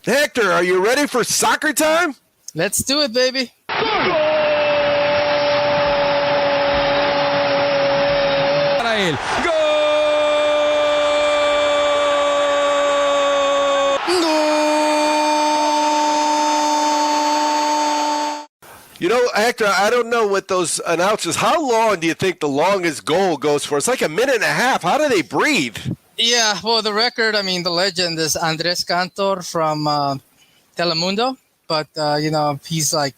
Hector, are you ready for soccer time? Let's do it, baby. Go! You know, Hector, I don't know what those announcers, how long do you think the longest goal goes for? It's like a minute and a half. How do they breathe? Yeah, well, the record, the legend is Andres Cantor from Telemundo. But, he's like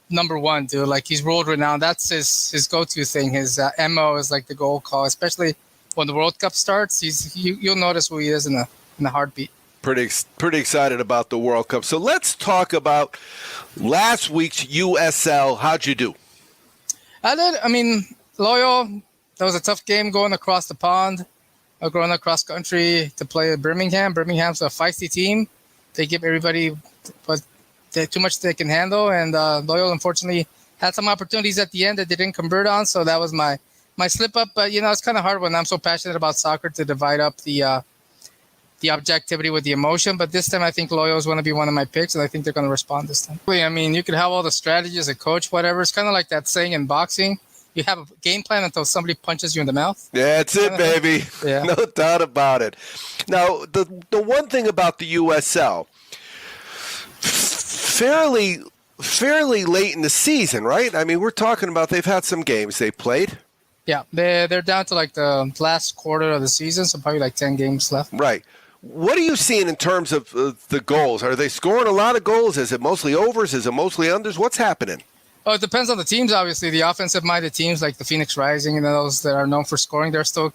number one, dude. Like, he's world renowned. That's his go-to thing. His MO is like the goal call, especially when the World Cup starts. You'll notice who he is in a heartbeat. Pretty excited about the World Cup. So let's talk about last week's USL. How'd you do? I did. Loyal, that was a tough game going across the pond, going across country to play Birmingham. Birmingham's a feisty team. They give everybody but too much they can handle. And Loyal, unfortunately, had some opportunities at the end that they didn't convert on. So that was my slip up. But, it's kind of hard when I'm so passionate about soccer to divide up the objectivity with the emotion. But this time I think Loyal is going to be one of my picks, and I think they're going to respond this time. You could have all the strategies, a coach, whatever. It's kind of like that saying in boxing. You have a game plan until somebody punches you in the mouth. Yeah, that's it, baby. Yeah. No doubt about it. Now, the one thing about the USL, fairly late in the season, right? We're talking about they've had some games they played. Yeah, they're down to like the last quarter of the season, so probably like 10 games left. Right. What are you seeing in terms of the goals? Are they scoring a lot of goals? Is it mostly overs? Is it mostly unders? What's happening? Oh, it depends on the teams, obviously. The offensive-minded teams like the Phoenix Rising and those that are known for scoring, they're still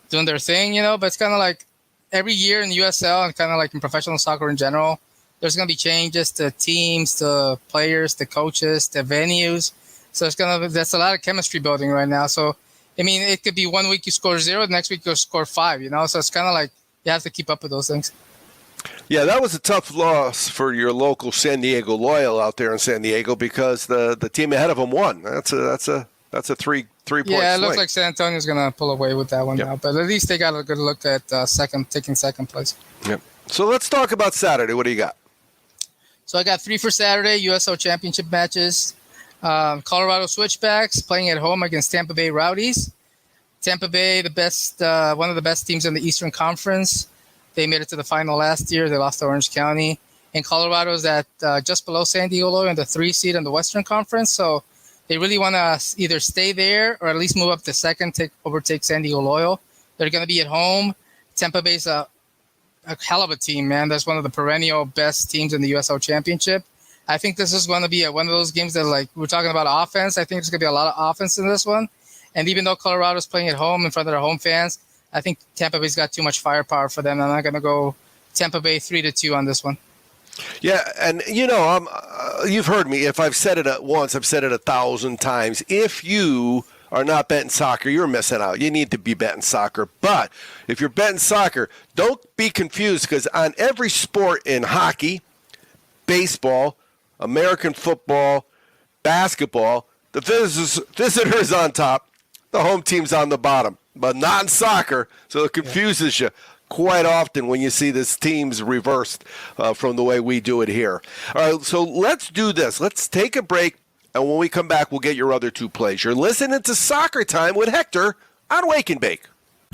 doing their thing, But it's kind of like every year in the USL and kind of like in professional soccer in general, there's going to be changes to teams, to players, to coaches, to venues. So that's a lot of chemistry building right now. So, it could be 1 week you score 0, the next week you'll score 5, So it's kind of like you have to keep up with those things. Yeah, that was a tough loss for your local San Diego Loyal out there in San Diego because the team ahead of them won. That's a 3 point Yeah, it swing. looks like San Antonio's going to pull away with that one now. But at least they got a good look at taking second place. Yep. So let's talk about Saturday. What do you got? So I got 3 for Saturday, USL Championship matches. Colorado Switchbacks playing at home against Tampa Bay Rowdies. Tampa Bay, one of the best teams in the Eastern Conference. They made it to the final last year. They lost to Orange County. And Colorado's at just below San Diego Loyal in the 3 seed in the Western Conference. So they really want to either stay there or at least move up to second, overtake San Diego Loyal. They're going to be at home. Tampa Bay's a hell of a team, man. That's one of the perennial best teams in the USL Championship. I think this is going to be one of those games that, like, we're talking about offense. I think there's going to be a lot of offense in this one. And even though Colorado's playing at home in front of their home fans, I think Tampa Bay's got too much firepower for them. I'm not going to go Tampa Bay 3-2 on this one. Yeah, and you've heard me. If I've said it once, I've said it 1,000 times. If you are not betting soccer, you're missing out. You need to be betting soccer. But if you're betting soccer, don't be confused because on every sport in hockey, baseball, American football, basketball, the visitors on top, the home team's on the bottom. But not in soccer, so it confuses you quite often when you see this team's reversed from the way we do it here. All right, so let's do this. Let's take a break, and when we come back, we'll get your other 2 plays. You're listening to Soccer Time with Hector on Wake and Bake.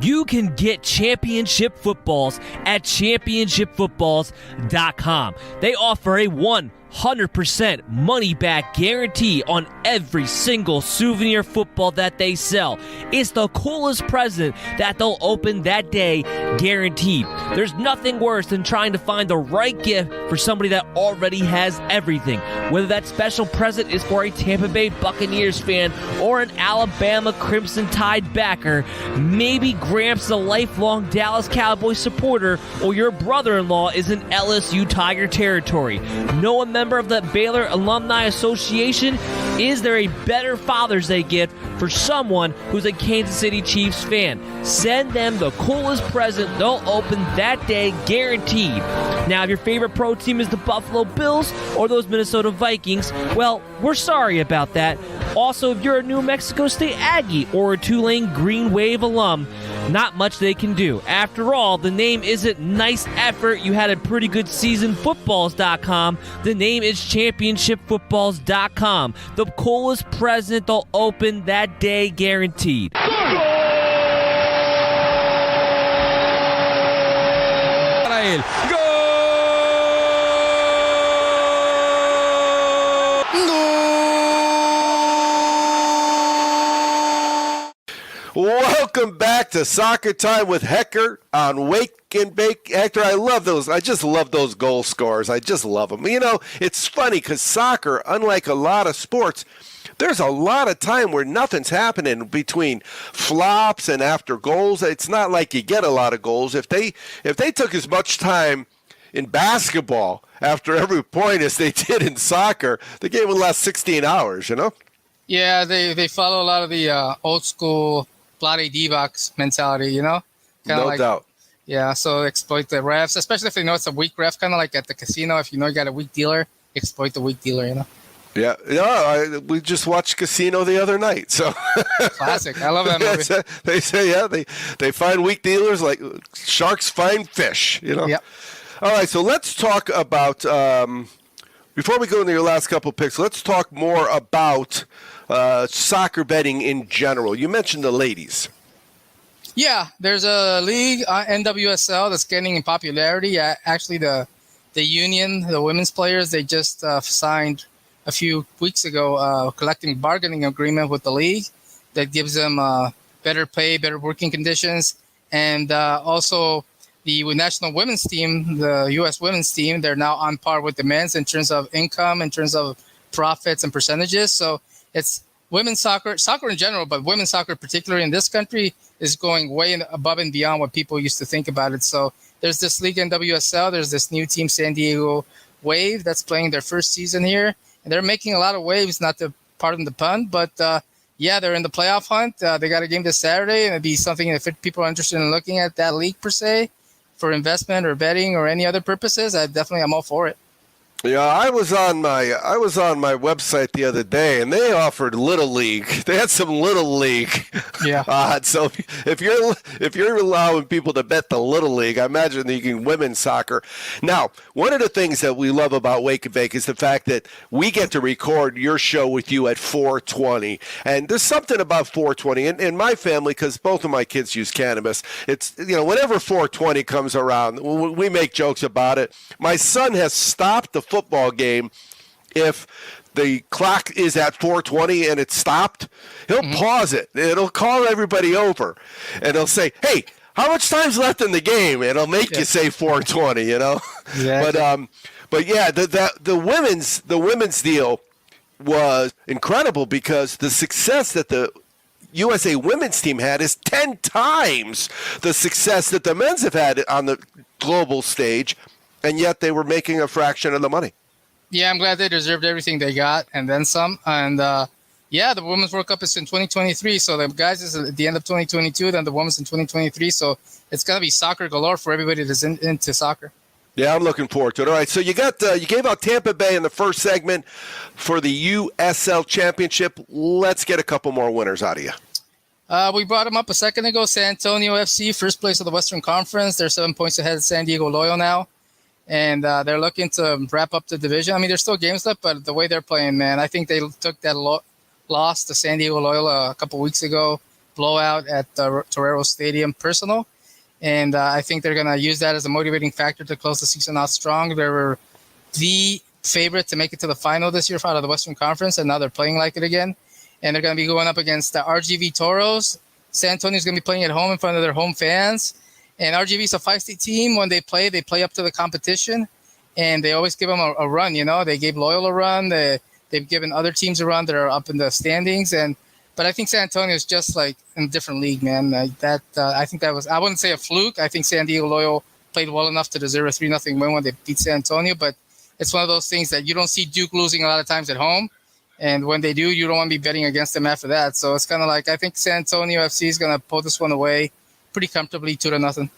You can get championship footballs at championshipfootballs.com. They offer a 100% money-back guarantee on every single souvenir football that they sell. It's the coolest present that they'll open that day, guaranteed. There's nothing worse than trying to find the right gift for somebody that already has everything. Whether that special present is for a Tampa Bay Buccaneers fan or an Alabama Crimson Tide backer, maybe Gramps, a lifelong Dallas Cowboys supporter, or your brother-in-law is in LSU Tiger territory. Know a member of the Baylor Alumni Association? Is there a better Father's Day gift for someone who's a Kansas City Chiefs fan? Send them the coolest present they'll open that day, guaranteed. Now, if your favorite pro team is the Buffalo Bills or those Minnesota Vikings, well, we're sorry about that. Also, if you're a New Mexico State Aggie or a Tulane Green Wave alum, not much they can do. After all, the name isn't nice effort, you had a pretty good season footballs.com. The name is championshipfootballs.com. The coolest present they'll open that day, guaranteed. Welcome back to Soccer Time with Hecker on Wake and Bake. Hector, I love those. I just love those goal scorers. I just love them. You know, it's funny because soccer, unlike a lot of sports, there's a lot of time where nothing's happening between flops and after goals. It's not like you get a lot of goals. If they took as much time in basketball after every point as they did in soccer, the game would last 16 hours, you know? Yeah, they follow a lot of the old school Blade D-box mentality, you know? No doubt. Yeah, so exploit the refs, especially if they know it's a weak ref, kind of like at the casino. If you know you got a weak dealer, exploit the weak dealer, you know? Yeah, we just watched Casino the other night. So classic. I love that movie. They say, they find weak dealers like sharks find fish, you know? Yep. All right, so let's talk about, before we go into your last couple of picks, let's talk more about soccer betting in general. You mentioned the ladies. Yeah, there's a league, NWSL, that's gaining in popularity. Actually, the union, the women's players, they just signed a few weeks ago a collective bargaining agreement with the league that gives them better pay, better working conditions, and also the national women's team, the U.S. women's team, they're now on par with the men's in terms of income, in terms of profits and percentages. So it's women's soccer in general, but women's soccer particularly in this country is going way above and beyond what people used to think about it. So there's this league in WSL. There's this new team, San Diego Wave, that's playing their first season here. And they're making a lot of waves, not to pardon the pun, but yeah, they're in the playoff hunt. They got a game this Saturday, and it'd be something if people are interested in looking at that league per se for investment or betting or any other purposes. I'm all for it. Yeah, I was on my website the other day, and they offered Little League. They had some Little League odds. So if you're allowing people to bet the Little League, I imagine that you can women's soccer. Now, one of the things that we love about Wake and Bake is the fact that we get to record your show with you at 4:20, and there's something about 4:20 in my family because both of my kids use cannabis. It's whenever 4:20 comes around, we make jokes about it. My son has stopped the football game if the clock is at 4:20 and it's stopped. He'll pause it. It'll call everybody over, and he'll say, "Hey, how much time's left in the game?" And it'll make you say 4:20. You know. Exactly. But yeah, the women's deal was incredible because the success that the USA women's team had is 10 times the success that the men's have had on the global stage. And yet they were making a fraction of the money. Yeah, I'm glad they deserved everything they got and then some. And yeah, the Women's World Cup is in 2023. So the guys is at the end of 2022, then the women's in 2023. So it's going to be soccer galore for everybody that's into soccer. Yeah, I'm looking forward to it. All right, so you got you gave out Tampa Bay in the first segment for the USL Championship. Let's get a couple more winners out of you. We brought them up a second ago. San Antonio FC, first place of the Western Conference. They're 7 points ahead of San Diego Loyal now. And they're looking to wrap up the division. I mean, there's still games left, but the way they're playing, man, I think they took that loss to San Diego Loyal a couple weeks ago, blowout at the Torero Stadium personal. And I think they're going to use that as a motivating factor to close the season out strong. They were the favorite to make it to the final this year out of the Western Conference, and now they're playing like it again. And they're going to be going up against the RGV Toros. San Antonio's going to be playing at home in front of their home fans. And RGV is a feisty team. When they play up to the competition, and they always give them a run. You know, they gave Loyal a run. They've given other teams a run that are up in the standings. But I think San Antonio is just like in a different league, man. I think that was, I wouldn't say a fluke. I think San Diego Loyal played well enough to deserve a 3-0 win when they beat San Antonio. But it's one of those things that you don't see Duke losing a lot of times at home. And when they do, you don't want to be betting against them after that. So it's kind of like, I think San Antonio FC is going to pull this one away pretty comfortably, 2-0.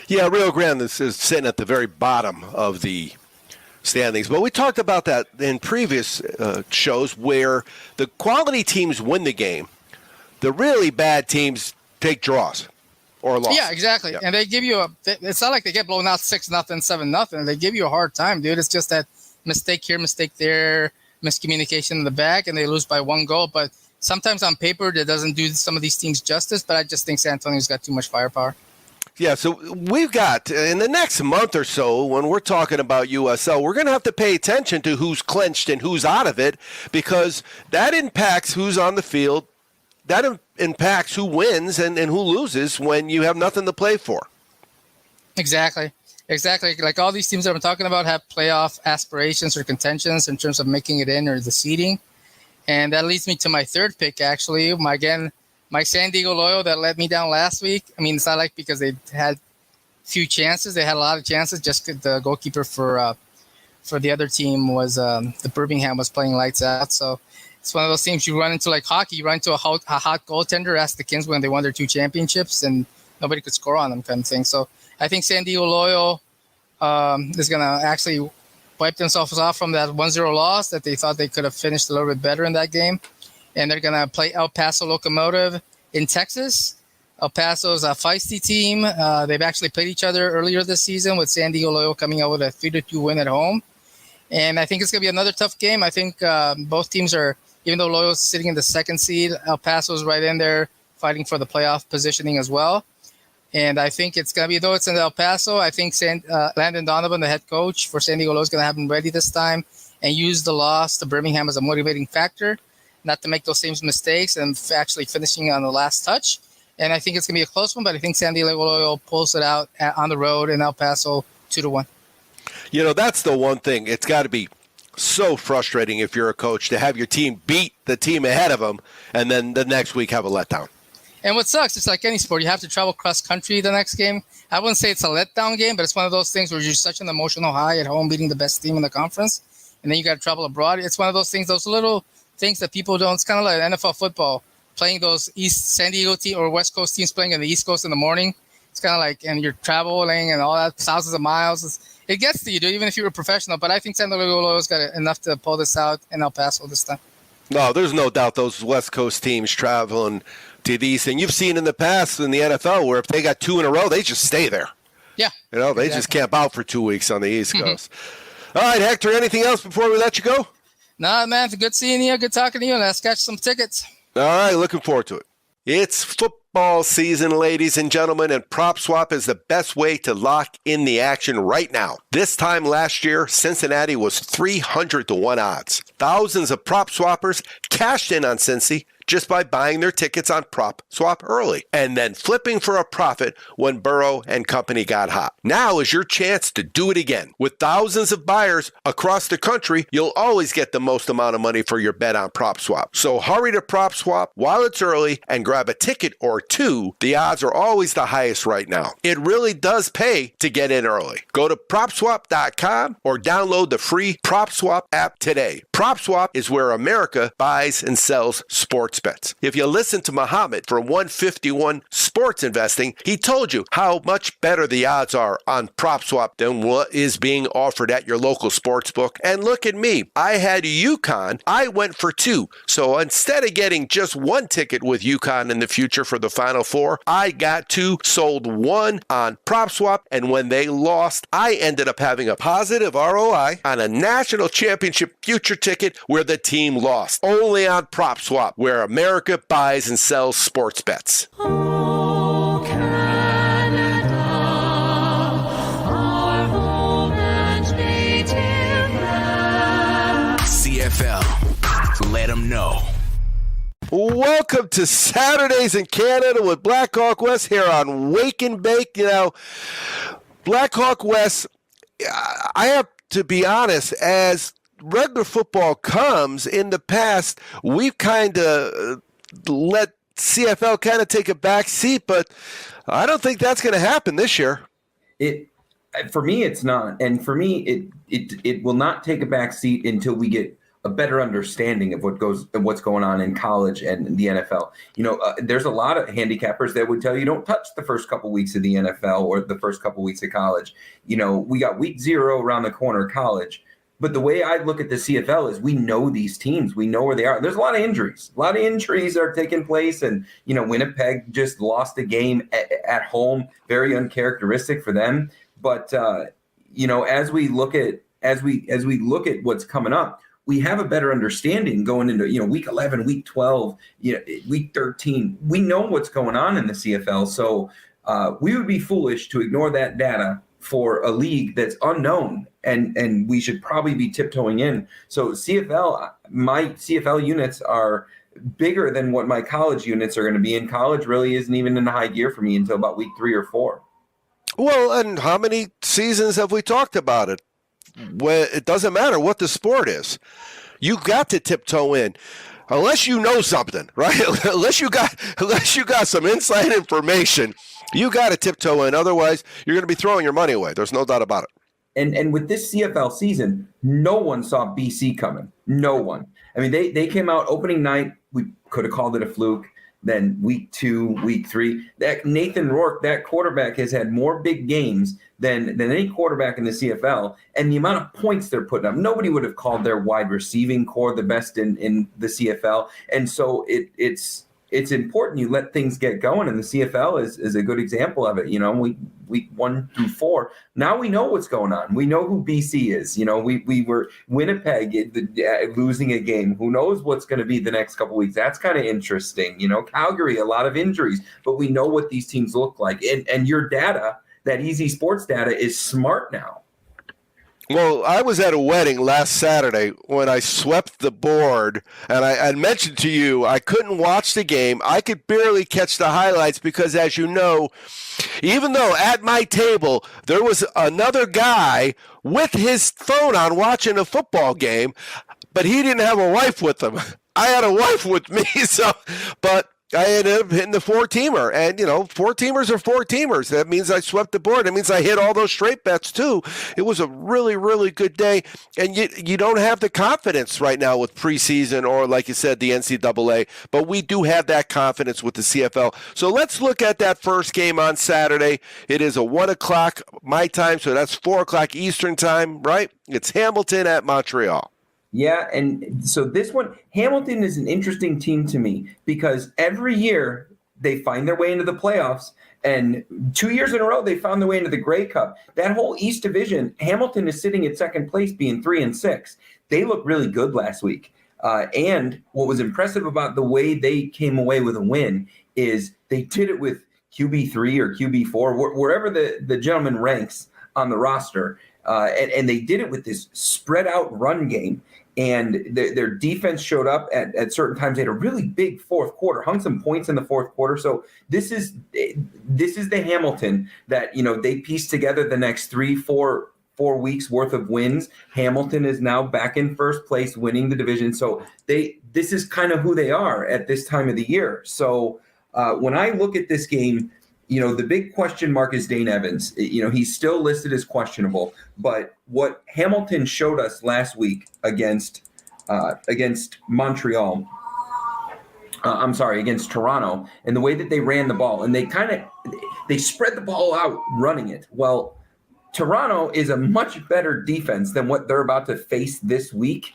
Yeah, Rio Grande is sitting at the very bottom of the standings. But we talked about that in previous shows where the quality teams win the game. The really bad teams take draws or losses. Yeah, exactly. Yeah. And they give you it's not like they get blown out 6-0, 7-0. They give you a hard time, dude. It's just that mistake here, mistake there, miscommunication in the back, and they lose by 1 goal. But sometimes on paper, that doesn't do some of these teams justice. But I just think San Antonio's got too much firepower. Yeah, so we've got, in the next month or so, when we're talking about USL, we're going to have to pay attention to who's clinched and who's out of it, because that impacts who's on the field. That impacts who wins and who loses when you have nothing to play for. Exactly. Like all these teams that I'm talking about have playoff aspirations or contentions in terms of making it in or the seeding. And that leads me to my third pick, actually. My San Diego Loyal that let me down last week. I mean, it's not like because they had few chances. They had a lot of chances. Just the goalkeeper for the other team was the Birmingham was playing lights out. So it's one of those teams you run into like hockey. You run into a hot goaltender. Ask the Kings when they won their 2 championships and nobody could score on them kind of thing. So I think San Diego Loyal is going to actually wipe themselves off from that 1-0 loss that they thought they could have finished a little bit better in that game. And they're going to play El Paso Locomotive in Texas. El Paso is a feisty team. They've actually played each other earlier this season with San Diego Loyal coming out with a 3-2 win at home. And I think it's going to be another tough game. I think both teams are, even though Loyal's sitting in the 2nd seed, El Paso's right in there fighting for the playoff positioning as well. And I think it's going to be, though it's in El Paso, I think Landon Donovan, the head coach for San Diego Loyal, is going to have them ready this time and use the loss to Birmingham as a motivating factor, not to make those same mistakes and actually finishing on the last touch. And I think it's going to be a close one, but I think San Diego Loyal pulls it out on the road in El Paso 2-1. You know, that's the one thing. It's got to be so frustrating if you're a coach to have your team beat the team ahead of them and then the next week have a letdown. And what sucks, it's like any sport. You have to travel cross country the next game. I wouldn't say it's a letdown game, but it's one of those things where you're such an emotional high at home beating the best team in the conference, and then you got to travel abroad. It's one of those things, those little things that people don't. It's kind of like NFL football, playing those East San Diego team or West Coast teams playing in the East Coast in the morning. It's kind of like, and you're traveling and all that, thousands of miles. It gets to you, dude, even if you're a professional. But I think San Diego Loyal's got enough to pull this out in El Paso this time. No, there's no doubt those West Coast teams traveling to the East. And you've seen in the past in the NFL where if they got 2 in a row, they just stay there. Yeah. You know, they just camp out for 2 weeks on the East Coast. All right, Hector, anything else before we let you go? Nah, man, good seeing you. Good talking to you. Let's catch some tickets. All right, looking forward to it. It's football season, ladies and gentlemen, and PropSwap is the best way to lock in the action right now. This time last year, Cincinnati was 300-1 odds. Thousands of prop swappers cashed in on Cincy just by buying their tickets on PropSwap early and then flipping for a profit when Burrow and company got hot. Now is your chance to do it again. With thousands of buyers across the country, you'll always get the most amount of money for your bet on PropSwap. So hurry to PropSwap while it's early and grab a ticket or 2. The odds are always the highest right now. It really does pay to get in early. Go to PropSwap.com or download the free PropSwap app today. PropSwap is where America buys and sells sports bets. If you listen to Muhammad from 151 Sports Investing, he told you how much better the odds are on PropSwap than what is being offered at your local sports book. And look at me. I had UConn. I went for 2. So instead of getting just 1 ticket with UConn in the future for the Final Four, I got 2, sold 1 on PropSwap, and when they lost, I ended up having a positive ROI on a national championship future ticket where the team lost. Only on PropSwap, where America buys and sells sports bets. Oh, Canada, our home and native land. CFL, let them know. Welcome to Saturdays in Canada with Blackhawk West here on Wake and Bake. You know, Blackhawk West, I have to be honest, as regular football comes, in the past, we've kind of let CFL kind of take a back seat, but I don't think that's going to happen this year. For me, it's not. And for me, it will not take a back seat until we get a better understanding of what's going on in college and the NFL. You know, there's a lot of handicappers that would tell you don't touch the first couple weeks of the NFL or the first couple weeks of college. You know, we got week 0 around the corner, college. But the way I look at the CFL is we know these teams. We know where they are. There's a lot of injuries. A lot of injuries are taking place. And, Winnipeg just lost a game at home. Very uncharacteristic for them. But, as we look at what's coming up, we have a better understanding going into, week 11, week 12, week 13. We know what's going on in the CFL. So we would be foolish to ignore that data for a league that's unknown, and we should probably be tiptoeing in. So my CFL units are bigger than what my college units are going to be. In college really isn't even in high gear for me until about week 3 or 4. Well, and how many seasons have we talked about it? Well, it doesn't matter what the sport is. You got to tiptoe in. Unless you know something, right? unless you got some inside information, you got to tiptoe in. Otherwise, you're going to be throwing your money away. There's no doubt about it. And with this CFL season, no one saw BC coming. No one. I mean, they came out opening night. We could have called it a fluke. Then week 2, week 3, that Nathan Rourke, that quarterback, has had more big games than any quarterback in the CFL, and the amount of points they're putting up. Nobody would have called their wide receiving core the best in the CFL, and so it's important you let things get going, and the CFL is a good example of it. Week 1 through 4. Now we know what's going on. We know who BC is. We were Winnipeg losing a game. Who knows what's going to be the next couple weeks? That's kind of interesting. Calgary, a lot of injuries, but we know what these teams look like. And your data, that Easy Sports data, is smart now. Well, I was at a wedding last Saturday when I swept the board, and I mentioned to you I couldn't watch the game. I could barely catch the highlights because, as you know, even though at my table there was another guy with his phone on watching a football game, but he didn't have a wife with him. I had a wife with me, but I ended up hitting the 4-teamer, and 4-teamers are 4-teamers. That means I swept the board. That means I hit all those straight bets too. It was a really, really good day, and you don't have the confidence right now with preseason or, like you said, the NCAA, but we do have that confidence with the CFL. So let's look at that first game on Saturday. It is a 1 o'clock my time, so that's 4 o'clock Eastern time, right? It's Hamilton at Montreal. Yeah, and so this one, Hamilton is an interesting team to me because every year they find their way into the playoffs, and 2 years in a row they found their way into the Grey Cup. That whole East Division, Hamilton is sitting at second place, being 3-6. They looked really good last week. And what was impressive about the way they came away with a win is they did it with QB3 or QB4, wherever the gentleman ranks on the roster. And they did it with this spread out run game. And their defense showed up at certain times. They had a really big fourth quarter, hung some points in the fourth quarter. So this is the Hamilton that, they pieced together the next 3-4 weeks worth of wins. Hamilton is now back in first place, winning the division. So this is kind of who they are at this time of the year. So when I look at this game, the big question mark is Dane Evans. He's still listed as questionable, but what Hamilton showed us last week against Montreal, against Toronto, and the way that they ran the ball, and they spread the ball out running it. Well, Toronto is a much better defense than what they're about to face this week.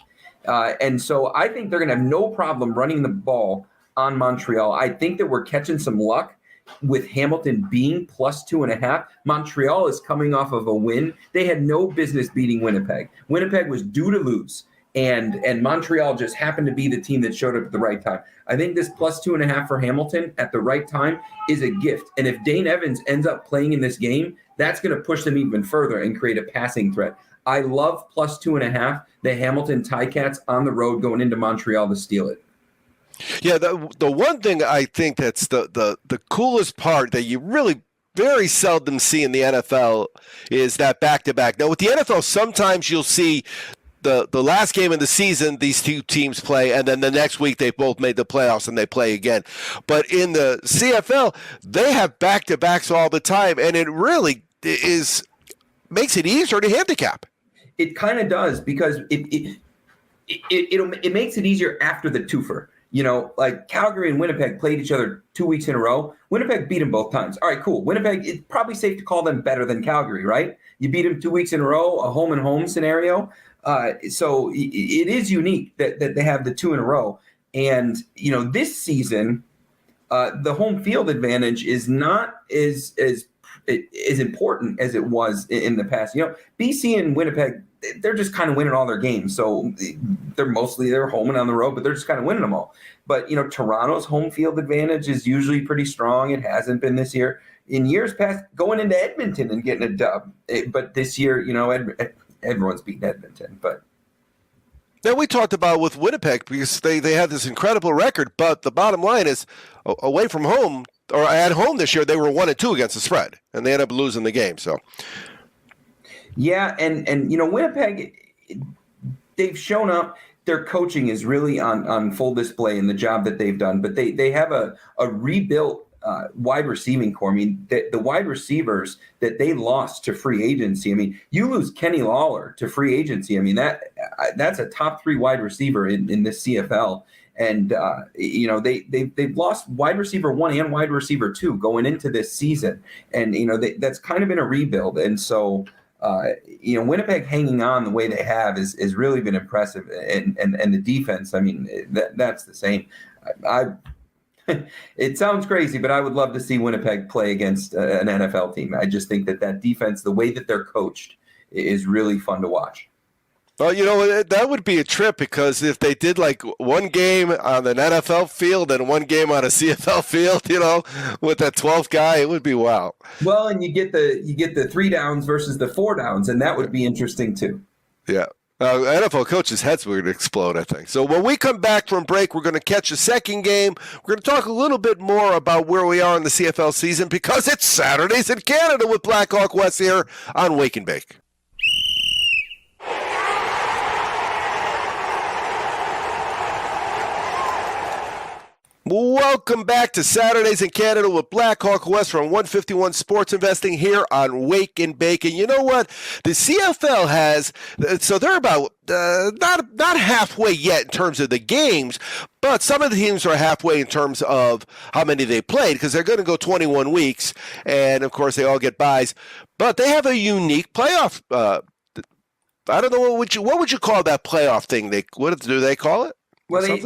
And so I think they're going to have no problem running the ball on Montreal. I think that we're catching some luck with Hamilton being plus 2.5. Montreal is coming off of a win. They had no business beating Winnipeg. Winnipeg was due to lose, and Montreal just happened to be the team that showed up at the right time. I think this plus 2.5 for Hamilton at the right time is a gift. And if Dane Evans ends up playing in this game, that's going to push them even further and create a passing threat. I love plus 2.5, the Hamilton Ticats on the road going into Montreal to steal it. Yeah, the one thing I think that's the coolest part that you really very seldom see in the NFL is that back-to-back. Now, with the NFL, sometimes you'll see the last game of the season, these two teams play, and then the next week they both made the playoffs and they play again. But in the CFL, they have back-to-backs all the time, and it really makes it easier to handicap. It kind of does, because it makes it easier after the twofer. Like Calgary and Winnipeg played each other 2 weeks in a row. Winnipeg beat them both times. All right, cool. Winnipeg, it's probably safe to call them better than Calgary, right? You beat them 2 weeks in a row, a home-and-home scenario. So it is unique that they have the 2 in a row. And, this season, the home field advantage is not as important as it was in the past. BC and Winnipeg, they're just kind of winning all their games. So they're home and on the road, but they're just kind of winning them all. But, Toronto's home field advantage is usually pretty strong. It hasn't been this year. In years past, going into Edmonton and getting a dub. But this year, everyone's beaten Edmonton. But Now, we talked about with Winnipeg because they had this incredible record, but the bottom line is away from home or at home this year, they were 1-2 against the spread, and they ended up losing the game. So, yeah, and Winnipeg, they've shown up. Their coaching is really on full display in the job that they've done, but they have a rebuilt wide receiving core. I mean, the wide receivers that they lost to free agency. I mean, you lose Kenny Lawler to free agency. I mean, that's a top 3 wide receiver in this CFL. And, they've lost wide receiver 1 and wide receiver 2 going into this season. And, that's kind of been a rebuild. And so, Winnipeg hanging on the way they have is really been impressive. And the defense, I mean, that's the same. It sounds crazy, but I would love to see Winnipeg play against an NFL team. I just think that defense, the way that they're coached, is really fun to watch. well, that would be a trip because if they did like one game on an NFL field and one game on a CFL field, with that 12th guy, it would be wow. Well, and you get the 3 downs versus the 4 downs, and that would be interesting too. Yeah. NFL coaches' heads were going to explode, I think. So when we come back from break, we're going to catch a second game. We're going to talk a little bit more about where we are in the CFL season because it's Saturdays in Canada with Blackhawk West here on Wake and Bake. Welcome back to Saturdays in Canada with Blackhawk West from 151 Sports Investing here on Wake and Bake. And you know what? The CFL has, so they're about not halfway yet in terms of the games, but some of the teams are halfway in terms of how many they played because they're going to go 21 weeks. And, of course, they all get byes. But they have a unique playoff. I don't know, what would you call that playoff thing? What do they call it? Well,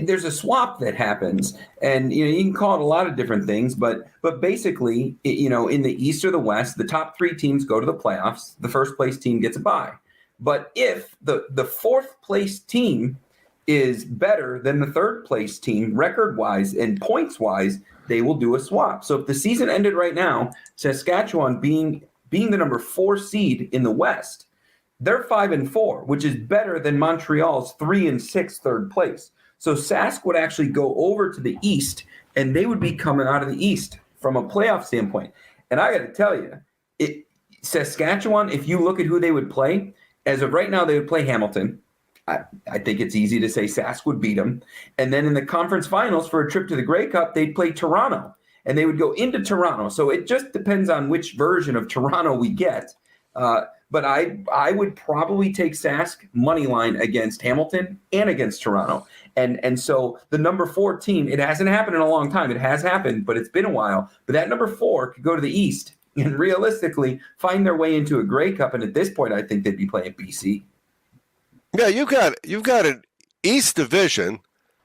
there's a swap that happens, and you can call it a lot of different things, but basically, in the East or the West, the top 3 teams go to the playoffs. The first place team gets a bye. But if the fourth place team is better than the third place team record wise and points wise, they will do a swap. So if the season ended right now, Saskatchewan being the number 4 seed in the West, they're 5-4, which is better than Montreal's 3-6 third place. So Sask would actually go over to the East, and they would be coming out of the East from a playoff standpoint. And I got to tell you, Saskatchewan, if you look at who they would play, as of right now, they would play Hamilton. I think it's easy to say Sask would beat them. And then in the conference finals for a trip to the Grey Cup, they'd play Toronto, and they would go into Toronto. So it just depends on which version of Toronto we get. But I would probably take Sask money line against Hamilton and against Toronto. And so the number 4 team, it hasn't happened in a long time. It has happened, but it's been a while. But that number 4 could go to the East and realistically find their way into a Grey Cup. And at this point, I think they'd be playing BC. Yeah, you've got an East Division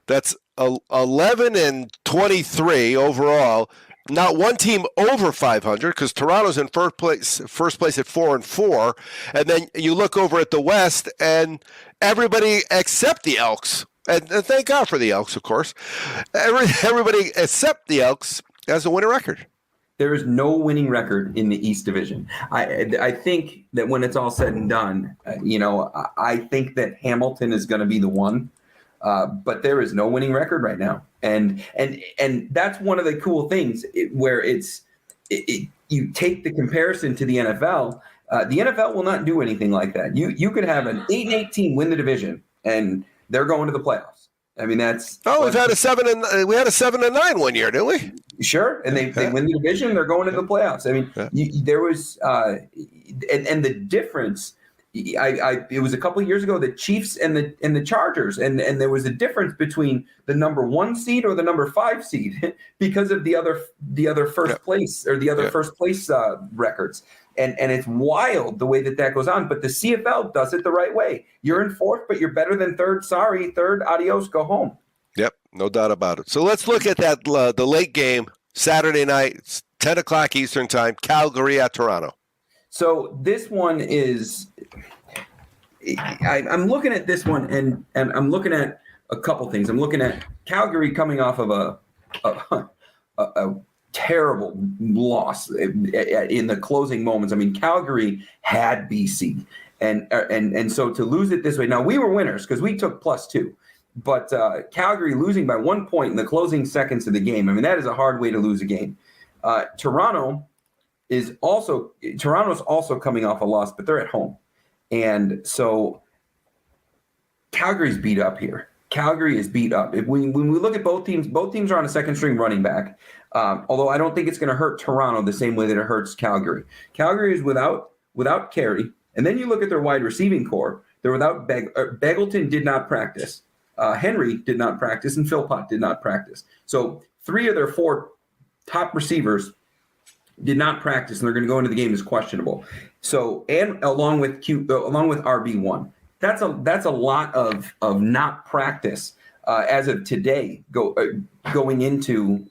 that's 11-23 overall. Not one team over 500 because Toronto's in first place at 4-4, and then you look over at the West and everybody except the Elks, and thank God for the Elks, of course. Everybody except the Elks has a winning record. There is no winning record in the East Division. I think that when it's all said and done, I think that Hamilton is going to be the one. But there is no winning record right now, and that's one of the cool things where you take the comparison to the NFL. The NFL will not do anything like that. You could have an 8-8 team win the division, and they're going to the playoffs. I mean, that's we've had a 7-9 one year, didn't we? Sure, and they win the division. They're going to the playoffs. I mean, there was and the difference it was a couple of years ago, the Chiefs and the Chargers, and there was a difference between the number 1 seed or the number 5 seed because of the other first place or the other first place records. And it's wild the way that goes on. But the CFL does it the right way. You're in 4th, but you're better than 3rd. Sorry, 3rd. Adios. Go home. Yep, no doubt about it. So let's look at that the late game Saturday night. It's 10 o'clock Eastern time. Calgary at Toronto. So this one is. I'm looking at this one, and I'm looking at a couple things. I'm looking at Calgary coming off of a terrible loss in the closing moments. I mean, Calgary had BC, and so to lose it this way. Now we were winners because we took +2, but Calgary losing by 1 point in the closing seconds of the game. I mean, that is a hard way to lose a game. Toronto's also coming off a loss, but they're at home. And so Calgary's beat up here. Calgary is beat up. When we look at both teams are on a second string running back. Although I don't think it's going to hurt Toronto the same way that it hurts Calgary. Calgary is without Carey. And then you look at their wide receiving core. They're without Begelton did not practice. Henry did not practice, and Philpott did not practice. So 3 of their 4 top receivers did not practice, and they're going to go into the game as questionable. So, and along with RB1, that's a lot of not practice as of today going into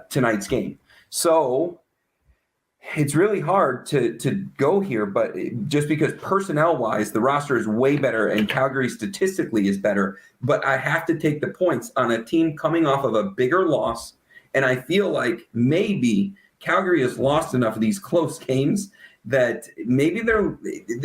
tonight's game. So it's really hard to go here, but just because personnel wise the roster is way better and Calgary statistically is better, but I have to take the points on a team coming off of a bigger loss, and I feel like maybe Calgary has lost enough of these close games that maybe there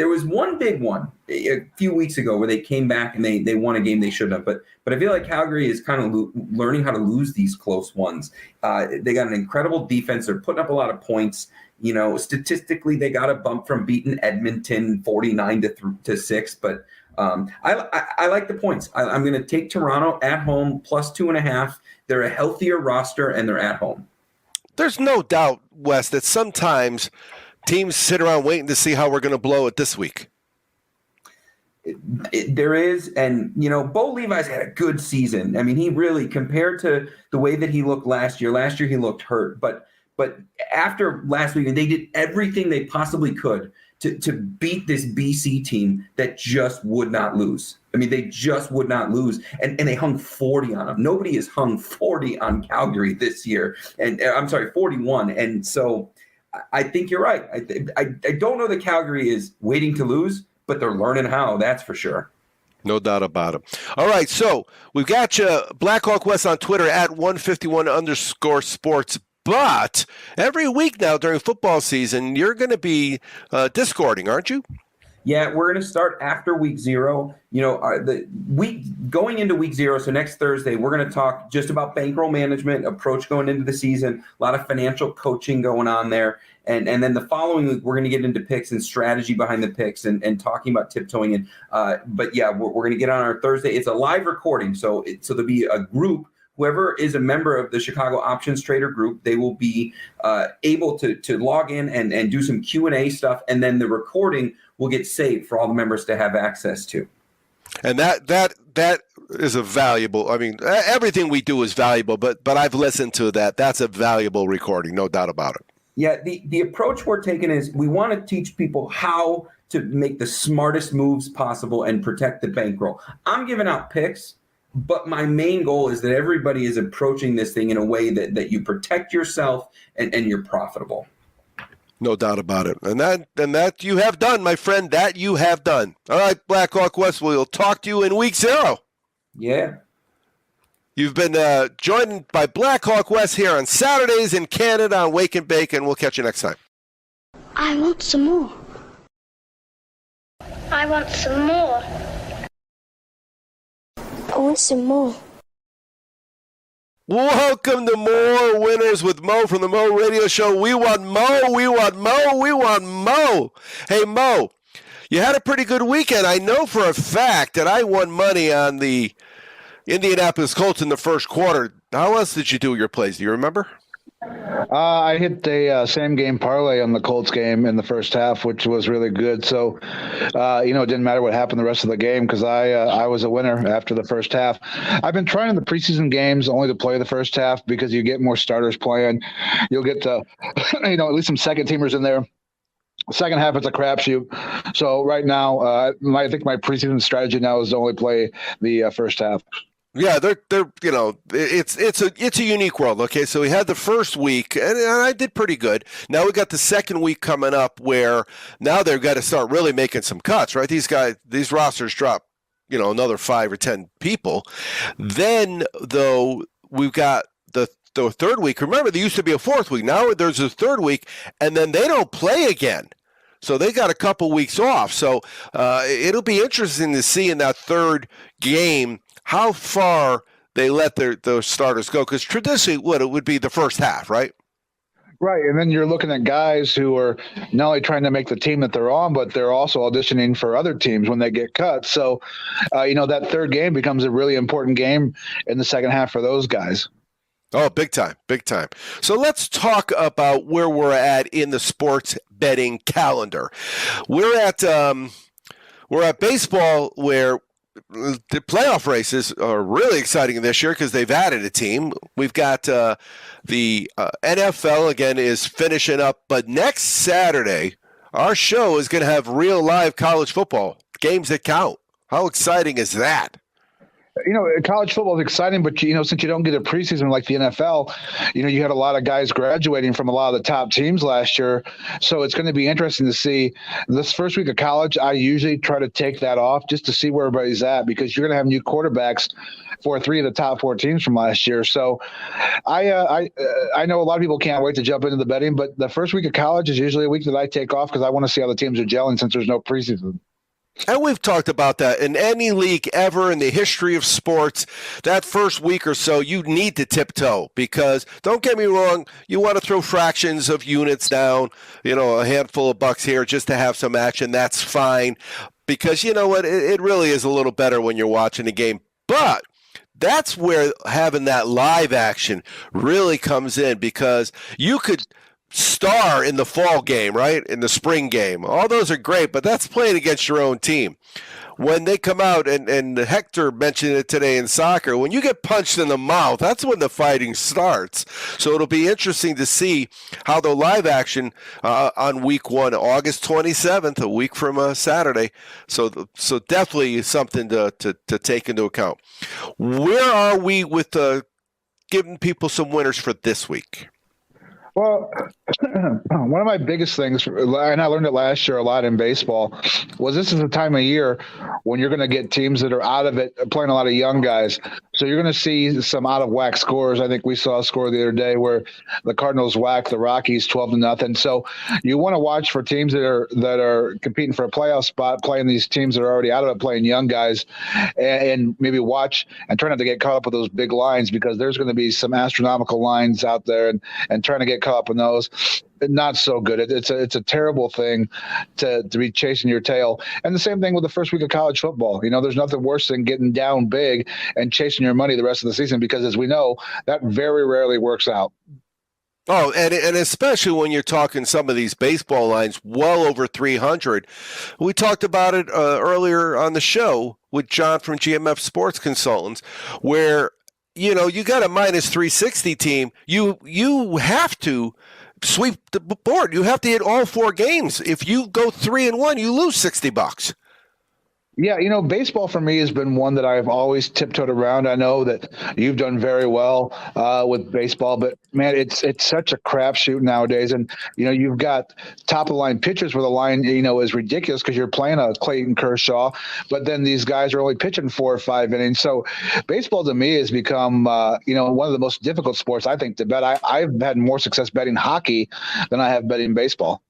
was one big one a few weeks ago where they came back and they won a game they shouldn't have. But I feel like Calgary is kind of learning how to lose these close ones. They got an incredible defense. They're putting up a lot of points. You know, statistically, they got a bump from beating Edmonton 49-6. But I like the points. I'm going to take Toronto at home +2.5. They're a healthier roster and they're at home. There's no doubt, Wes, that sometimes teams sit around waiting to see how we're going to blow it this week. There is, and, you know, Bo Levi's had a good season. I mean, he really, compared to the way that he looked last year he looked hurt. But after last week, they did everything they possibly could to beat this BC team that just would not lose. I mean, they just would not lose, and they hung 40 on them. Nobody has hung 40 on Calgary this year, and I'm sorry, 41. And so I think you're right. I don't know that Calgary is waiting to lose, but they're learning how, that's for sure. No doubt about it. All right, so we've got you, Blackhawk West, on Twitter at 151_sports. But every week now during football season, you're going to be Discording, aren't you? Yeah, we're going to start after week 0. You know, the week going into week 0. So next Thursday, we're going to talk just about bankroll management, approach going into the season, a lot of financial coaching going on there. And then the following week, we're going to get into picks and strategy behind the picks and talking about tiptoeing. And but yeah, we're going to get on our Thursday. It's a live recording, so there'll be a group. Whoever is a member of the Chicago Options Trader Group, they will be able to log in and do some Q&A stuff, and then the recording will get saved for all the members to have access to. And that is a valuable. I mean, everything we do is valuable, but I've listened to that. That's a valuable recording, no doubt about it. Yeah, the approach we're taking is we want to teach people how to make the smartest moves possible and protect the bankroll. I'm giving out picks, but my main goal is that everybody is approaching this thing in a way that you protect yourself and you're profitable. No doubt about it. And that you have done, my friend, that you have done. All right, Blackhawk West, we'll talk to you in week 0. Yeah. You've been joined by Blackhawk West here on Saturdays in Canada on Wake and Bake, and we'll catch you next time. I want some more. I want some more. I want some more. Welcome to More Winners with Mo from the Mo Radio Show. We want Mo, we want Mo, we want Mo. Hey, Mo, you had a pretty good weekend. I know for a fact that I won money on the Indianapolis Colts in the first quarter. How else did you do your plays? Do you remember? I hit the same game parlay on the Colts game in the first half, which was really good. So, it didn't matter what happened the rest of the game because I was a winner after the first half. I've been trying in the preseason games only to play the first half because you get more starters playing. You'll get to, at least some second teamers in there. Second half, it's a crapshoot. So right now, I think my preseason strategy now is to only play the first half. Yeah, they're it's a unique world. Okay, so we had the first week, and I did pretty good. Now we got the second week coming up, where now they've got to start really making some cuts, right? These rosters drop, another 5 or 10 people. Then though we've got the third week. Remember, there used to be a fourth week. Now there's a third week, and then they don't play again. So they got a couple weeks off. So it'll be interesting to see in that third game how far they let those starters go, because traditionally, it would be the first half, right? Right, and then you're looking at guys who are not only trying to make the team that they're on, but they're also auditioning for other teams when they get cut. So, that third game becomes a really important game in the second half for those guys. Oh, big time, big time. So let's talk about where we're at in the sports betting calendar. We're at baseball, where the playoff races are really exciting this year because they've added a team. We've got the NFL, again, is finishing up. But next Saturday, our show is going to have real live college football, games that count. How exciting is that? College football is exciting, but since you don't get a preseason like the NFL, you had a lot of guys graduating from a lot of the top teams last year. So it's going to be interesting to see this first week of college. I usually try to take that off just to see where everybody's at, because you're going to have new quarterbacks for 3 of the top 4 teams from last year. So I know a lot of people can't wait to jump into the betting, but the first week of college is usually a week that I take off because I want to see how the teams are gelling since there's no preseason. And we've talked about that in any league ever in the history of sports. That first week or so, you need to tiptoe, because don't get me wrong, you want to throw fractions of units down, a handful of bucks here just to have some action. That's fine, because you know what? It really is a little better when you're watching a game. But that's where having that live action really comes in, because you could star in the fall game, right? In the spring game. All those are great, but that's playing against your own team. When they come out, and Hector mentioned it today in soccer, when you get punched in the mouth, that's when the fighting starts. So it'll be interesting to see how the live action on week 1, August 27th, a week from Saturday. So definitely something to take into account. Where are we with giving people some winners for this week? Well, one of my biggest things, and I learned it last year a lot in baseball, was this is the time of year when you're going to get teams that are out of it, playing a lot of young guys. So you're going to see some out of whack scores. I think we saw a score the other day where the Cardinals whacked the Rockies 12-0. So you want to watch for teams that are competing for a playoff spot, playing these teams that are already out of it, playing young guys, and maybe watch and try not to get caught up with those big lines, because there's going to be some astronomical lines out there, and trying to get caught up in those. Not so good. It's a terrible thing to be chasing your tail. And the same thing with the first week of college football. There's nothing worse than getting down big and chasing your money the rest of the season, because as we know, that very rarely works out. Oh, and especially when you're talking some of these baseball lines well over 300. We talked about it earlier on the show with John from GMF Sports Consultants, where you got a minus 360 team. You have to sweep the board. You have to hit all 4 games. If you go 3-1, you lose $60. Yeah, baseball for me has been one that I've always tiptoed around. I know that you've done very well with baseball, but man, it's such a crapshoot nowadays. And you've got top of the line pitchers where the line is ridiculous because you're playing a Clayton Kershaw, but then these guys are only pitching 4 or 5 innings. So baseball to me has become one of the most difficult sports, I think, to bet. I've had more success betting hockey than I have betting baseball.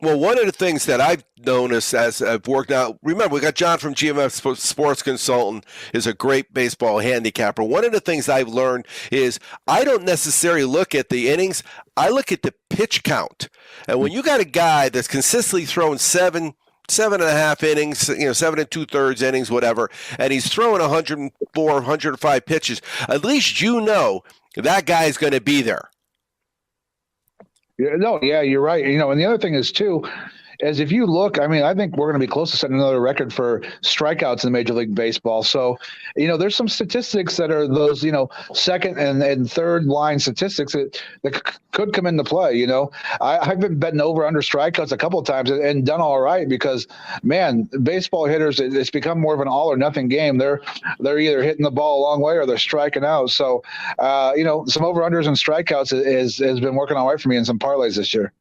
Well, one of the things that I've noticed as I've worked out, remember, we got John from GMF Sports Consultant, is a great baseball handicapper. One of the things I've learned is I don't necessarily look at the innings. I look at the pitch count. And when you got a guy that's consistently throwing 7.5 innings, 7 2/3 innings, whatever, and he's throwing 104, 105 pitches, at least that guy's going to be there. Yeah, you're right. And the other thing is too, is if you look, I think we're going to be close to setting another record for strikeouts in Major League Baseball. So, there's some statistics that are those, second and third line statistics that could come into play. I've been betting over under strikeouts a couple of times and done all right because, man, baseball hitters, it's become more of an all or nothing game. They're either hitting the ball a long way or they're striking out. So, some over unders and strikeouts has been working all right for me in some parlays this year.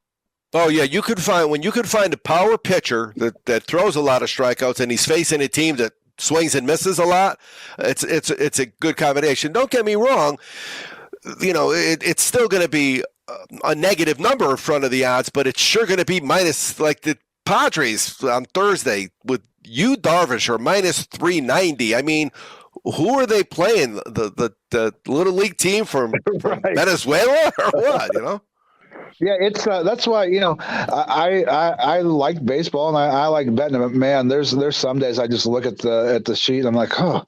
Oh yeah, you could find a power pitcher that throws a lot of strikeouts, and he's facing a team that swings and misses a lot. It's a good combination. Don't get me wrong, it's still going to be a negative number in front of the odds, but it's sure going to be minus, like the Padres on Thursday with Yu Darvish, or minus 390. I mean, who are they playing? The little league team from Right. Venezuela or what? Yeah, it's that's why I like baseball and I like betting. But man, there's some days I just look at the sheet and I'm like, oh,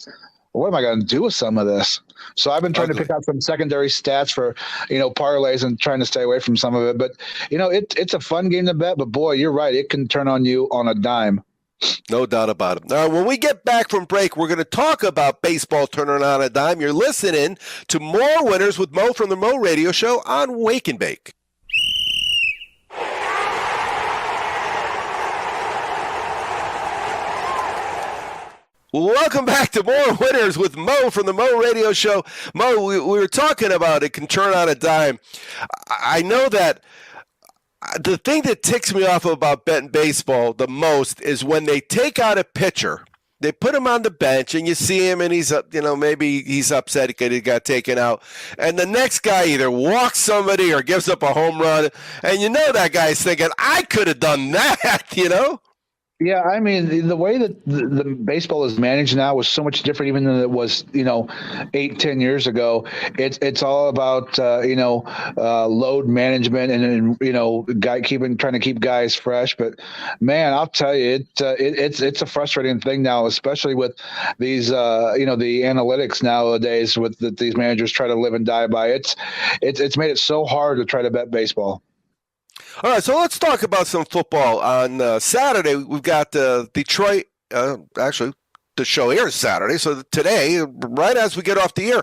what am I going to do with some of this? So I've been trying to pick out some secondary stats for parlays and trying to stay away from some of it. But it's a fun game to bet. But boy, you're right, it can turn on you on a dime. No doubt about it. All right, when we get back from break, we're going to talk about baseball turning on a dime. You're listening to More Winners with Mo from the Mo Radio Show on Wake and Bake. Welcome back to More Winners with Mo from the Mo Radio Show. Mo, we were talking about it can turn on a dime. I know that the thing that ticks me off about betting baseball the most is when they take out a pitcher. They put him on the bench, and you see him, and he's up. Maybe he's upset because he got taken out, and the next guy either walks somebody or gives up a home run, and that guy's thinking, "I could have done that," Yeah, the way that the baseball is managed now is so much different even than it was, 8-10 years ago. It's all about load management and trying to keep guys fresh. But man, I'll tell you, it's a frustrating thing now, especially with these the analytics nowadays that these managers try to live and die by. It's made it so hard to try to bet baseball. All right, so let's talk about some football. On Saturday, we've got Detroit. Actually, the show airs Saturday, so today, right as we get off the air,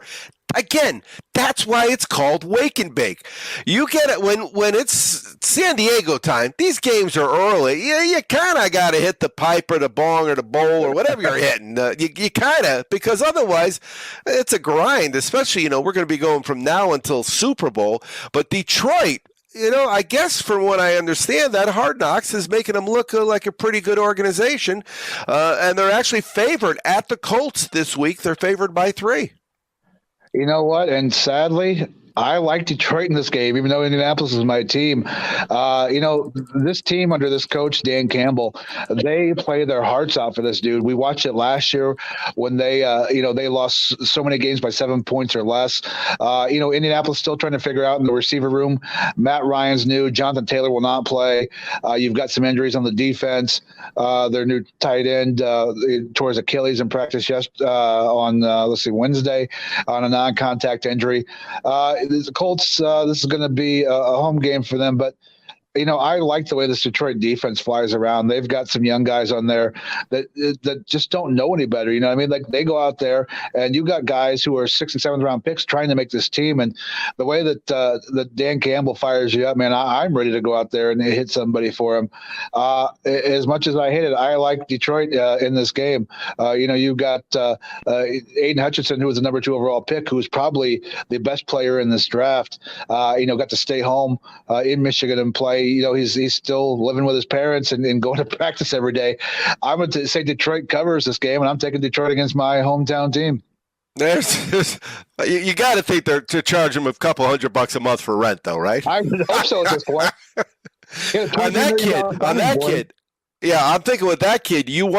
again, that's why it's called Wake and Bake. You get it when it's San Diego time. These games are early. You kind of got to hit the pipe or the bong or the bowl or whatever you're hitting. You kind of, because otherwise it's a grind. Especially, we're going to be going from now until Super Bowl. But Detroit. I guess from what I understand, that Hard Knocks is making them look like a pretty good organization. And they're actually favored at the Colts this week. They're favored by 3. You know what? And sadly, I like Detroit in this game, even though Indianapolis is my team. This team under this coach, Dan Campbell, they play their hearts out for this dude. We watched it last year when they lost so many games by 7 points or less. Indianapolis still trying to figure out in the receiver room. Matt Ryan's new. Jonathan Taylor will not play. You've got some injuries on the defense. Their new tight end tore his Achilles in practice on Wednesday on a non-contact injury. The Colts, this is going to be a home game for them, but I like the way this Detroit defense flies around. They've got some young guys on there that just don't know any better. Like they go out there and you got guys who are 6th and 7th round picks trying to make this team. And the way that Dan Campbell fires you up, man, I'm ready to go out there and hit somebody for him. As much as I hate it, I like Detroit in this game. You've got Aiden Hutchinson, who was the number 2 overall pick, who's probably the best player in this draft. Got to stay home in Michigan and play. He's still living with his parents and going to practice every day. I'm going to say Detroit covers this game, and I'm taking Detroit against my hometown team. You got to think they're to charge him a couple $100 a month for rent, though, right? I hope so at this point. on that kid. Yeah, I'm thinking with that kid, you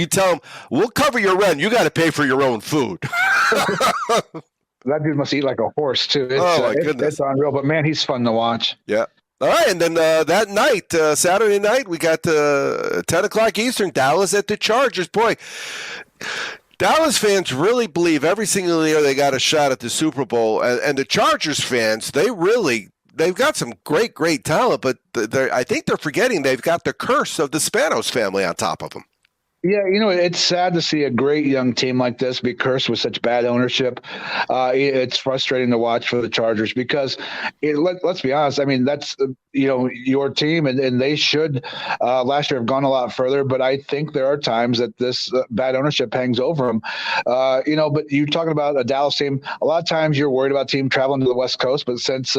tell him, we'll cover your rent. You got to pay for your own food. That dude must eat like a horse, too. My goodness. It's unreal, but man, he's fun to watch. Yeah. All right, and then that night, Saturday night, we got 10 o'clock Eastern, Dallas at the Chargers. Boy, Dallas fans really believe every single year they got a shot at the Super Bowl, and the Chargers fans, they really they've got some great talent, but I think they're forgetting they've got the curse of the Spanos family on top of them. Yeah, it's sad to see a great young team like this be cursed with such bad ownership. It's frustrating to watch for the Chargers because, let's be honest, I mean, that's, your team, and they should last year have gone a lot further. But I think there are times that this bad ownership hangs over them. But you're talking about a Dallas team. A lot of times you're worried about a team traveling to the West Coast, but since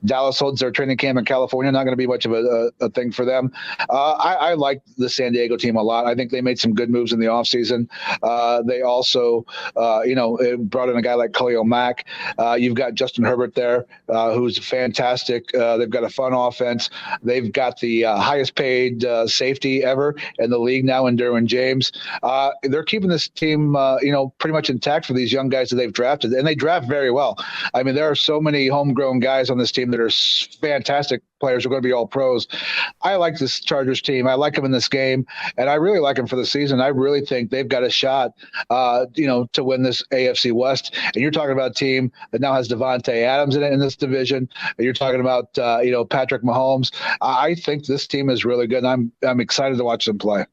Dallas holds their training camp in California, not going to be much of a thing for them. I like the San Diego team a lot. I think they made some good moves in the offseason. They also, brought in a guy like Khalil Mack. You've got Justin Herbert there, who's fantastic. They've got a fun offense. They've got the highest paid safety ever in the league now in Derwin James. They're keeping this team, pretty much intact for these young guys that they've drafted, and they draft very well. I mean, there are so many homegrown guys on this team that are fantastic players who are going to be all pros. I like this Chargers team. I like them in this game, and I really like them for the season. I really think they've got a shot, to win this AFC West. And you're talking about a team that now has Devontae Adams in it in this division. And you're talking about, Patrick Mahomes. I think this team is really good, and I'm excited to watch them play.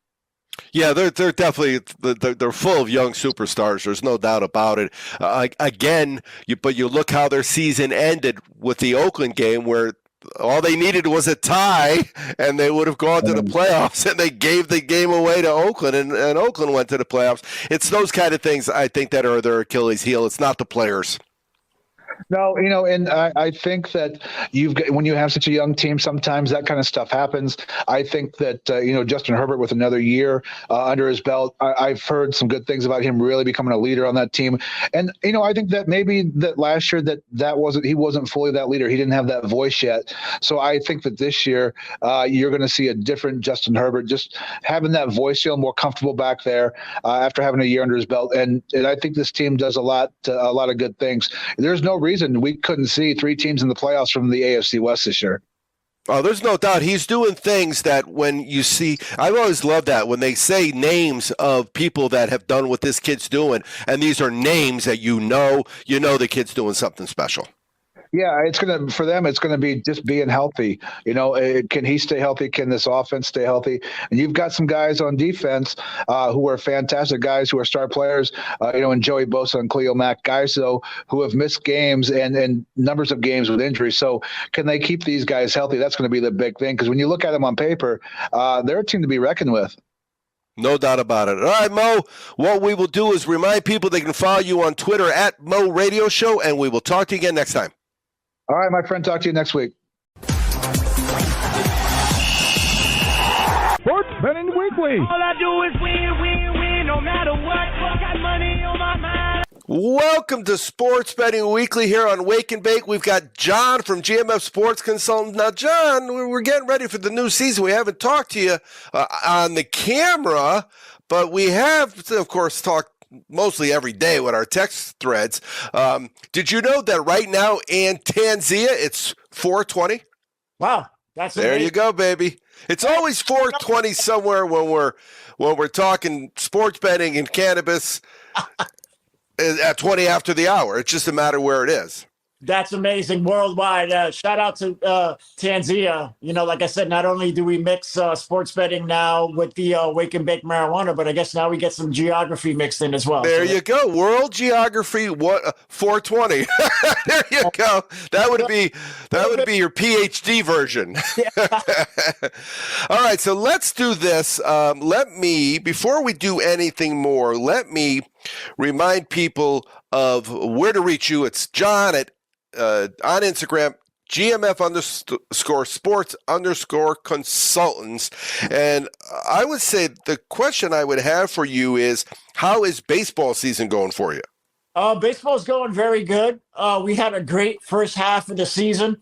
Yeah, they're definitely they're full of young superstars. There's no doubt about it. But you look how their season ended with the Oakland game, where all they needed was a tie, and they would have gone to the playoffs, and they gave the game away to Oakland, and Oakland went to the playoffs. It's those kind of things, I think, that are their Achilles heel. It's not the players. No, and I think that when you have such a young team, sometimes that kind of stuff happens. I think that, Justin Herbert with another year under his belt, I've heard some good things about him really becoming a leader on that team. And, I think that maybe that last year he wasn't fully that leader. He didn't have that voice yet. So I think that this year you're going to see a different Justin Herbert, just having that voice, feel more comfortable back there after having a year under his belt. And I think this team does a lot of good things. There's no reason we couldn't see 3 teams in the playoffs from the AFC West this year. Oh, there's no doubt. He's doing things that when you see, I've always loved that when they say names of people that have done what this kid's doing, and these are names that you know the kid's doing something special. Yeah, for them, it's going to be just being healthy. Can he stay healthy? Can this offense stay healthy? And you've got some guys on defense who are fantastic guys, who are star players, and Joey Bosa and Khalil Mack, guys, though, who have missed games and numbers of games with injuries. So can they keep these guys healthy? That's going to be the big thing, because when you look at them on paper, they're a team to be reckoned with. No doubt about it. All right, Mo, what we will do is remind people they can follow you on Twitter at Mo Radio Show, and we will talk to you again next time. All right, my friend. Talk to you next week. Sports Betting Weekly. All I do is win, no matter what. Got money on my mind. Welcome to Sports Betting Weekly here on Wake and Bake. We've got John from GMF Sports Consultants. Now, John, we're getting ready for the new season. We haven't talked to you on the camera, but we have, of course, talked mostly every day with our text threads. Did you know that right now in Tanzania it's 4:20? Wow, that's there. amazing. You go, baby. It's always 4:20 somewhere when we're talking sports betting and cannabis at 20 after the hour. It's just a matter where it is. That's amazing worldwide. Shout out to Tanzania. Like I said, not only do we mix sports betting now with the wake and bake marijuana, but I guess now we get some geography mixed in as well. There you go. World geography. What 420? There you go. That would be your PhD version. All right. So let's do this. Before we do anything more, let me remind people of where to reach you. It's John on Instagram, GMF_sports_consultants. And I would say the question I would have for you is, how is baseball season going for you? Baseball's going very good. We had a great first half of the season.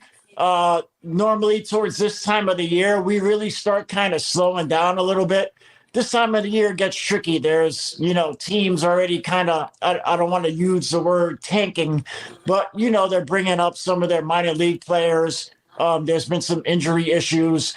Normally towards this time of the year, we really start kind of slowing down a little bit. This time of the year gets tricky. There's, teams already kind of, I don't want to use the word tanking, but, they're bringing up some of their minor league players. There's been some injury issues,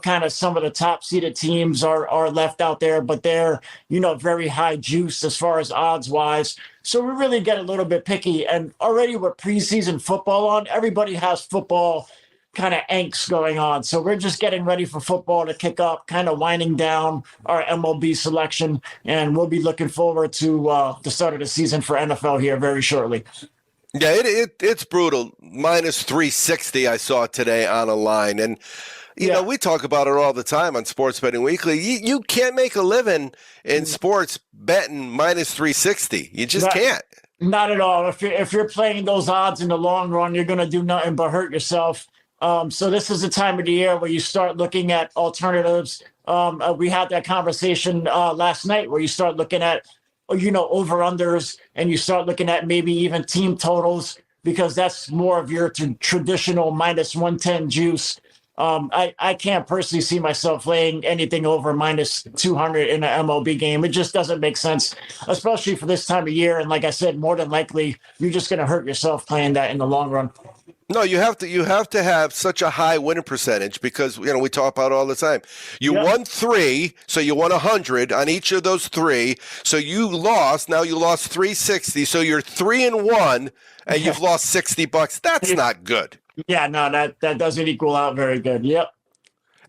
kind of some of the top seeded teams are left out there, but they're, very high juice as far as odds wise. So we really get a little bit picky, and already with preseason football on, everybody has football kind of angst going on. So we're just getting ready for football to kick up, kind of winding down our MLB selection, and we'll be looking forward to the start of the season for NFL here very shortly. Yeah, it's brutal. Minus 360 I saw today on a line. And, you know, we talk about it all the time on Sports Betting Weekly. You can't make a living in sports betting minus 360. You just can't. Not at all. If you're playing those odds in the long run, you're going to do nothing but hurt yourself. So this is the time of the year where you start looking at alternatives. We had that conversation last night where you start looking at, over-unders, and you start looking at maybe even team totals, because that's more of your traditional minus 110 juice. I can't personally see myself laying anything over minus 200 in an MLB game. It just doesn't make sense, especially for this time of year. And like I said, more than likely, you're just going to hurt yourself playing that in the long run. No, you have to have such a high winning percentage, because we talk about it all the time. You won 3, so you won 100 on each of those 3. So you lost. Now you lost 360. So you're 3-1, and you've lost $60. That's not good. Yeah, no, that doesn't equal out very good. Yep.